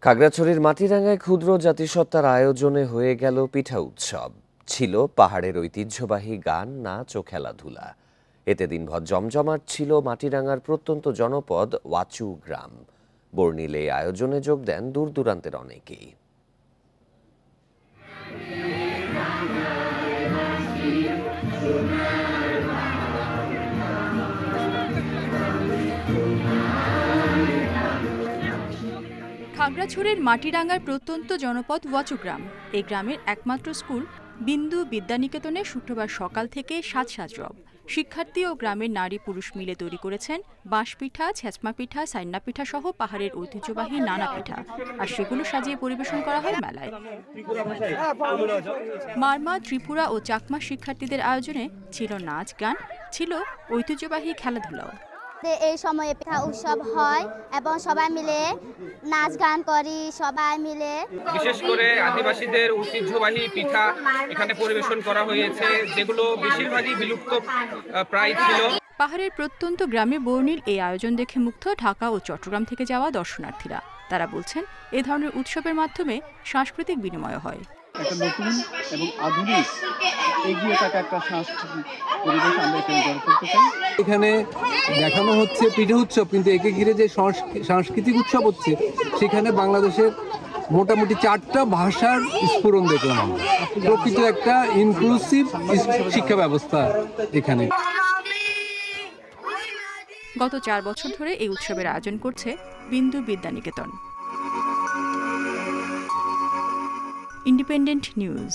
খাগড়াছড়ির মাটিরাঙ্গায় ক্ষুদ্র জাতিসত্তার আয়োজনে হয়ে গেল পিঠা উৎসব। ছিল পাহাড়ের ঐতিহ্যবাহী গান, নাচ ও খেলাধুলা। এতে দিনভর জমজমাট ছিল মাটিরাঙ্গার প্রত্যন্ত জনপদ ওয়াচু গ্রাম। বর্ণিল এই আয়োজনে যোগ দেন দূর দূরান্তের অনেকেই। খাগড়াছড়ির মাটিরাঙ্গার প্রত্যন্ত জনপদ ওয়াচু গ্রাম। এই গ্রামের একমাত্র স্কুল বিন্দু বিদ্যানিকেতনে শুক্রবার সকাল থেকে সাজ রব। শিক্ষার্থী ও গ্রামের নারী পুরুষ মিলে তৈরি করেছেন বাঁশপিঠা, ছেঁচমা পিঠা, সাইন্না পিঠা সহ পাহাড়ের ঐতিহ্যবাহী নানা পিঠা, আর সেগুলো সাজিয়ে পরিবেশন করা হয় মেলায়। মারমা, ত্রিপুরা ও চাকমা শিক্ষার্থীদের আয়োজনে ছিল নাচ গান, ছিল ঐতিহ্যবাহী খেলাধুলাও। এই সময়ে পিঠা উৎসব হয় এবং সবাই মিলে নাচ গান করি, সবাই মিলে। বিশেষ করে আদিবাসীদের ঐতিহ্যবাহী পিঠা এখানে পরিবেশন করা হয়েছে, যেগুলো বেশিরভাগই বিলুপ্ত প্রায় ছিল। পাহাড়ের প্রত্যন্ত গ্রামে বর্ণিল এই আয়োজন দেখে মুগ্ধ ঢাকা ও চট্টগ্রাম থেকে যাওয়া দর্শনার্থীরা। তারা বলছেন, এ ধরনের উৎসবের মাধ্যমে সাংস্কৃতিক বিনিময় হয়। একটা নতুন এবং আধুনিক এগিয়ে থাকা একটা সাংস্কৃতিক পরিবেশ আমরা এখানে গড়ে তুলতে চাই। এখানে দেখানো হচ্ছে পিঠা উৎসব, কিন্তু একে ঘিরে যে সাংস্কৃতিক উৎসব হচ্ছে, সেখানে বাংলাদেশের মোটামুটি 4টা ভাষার স্ফুরণ দেখলাম আমরা। প্রকৃত একটা ইনক্লুসিভ শিক্ষা ব্যবস্থা এখানে। গত 4 বছর ধরে এই উৎসবের আয়োজন করছে বিন্দু বিদ্যানিকেতন। Independent news.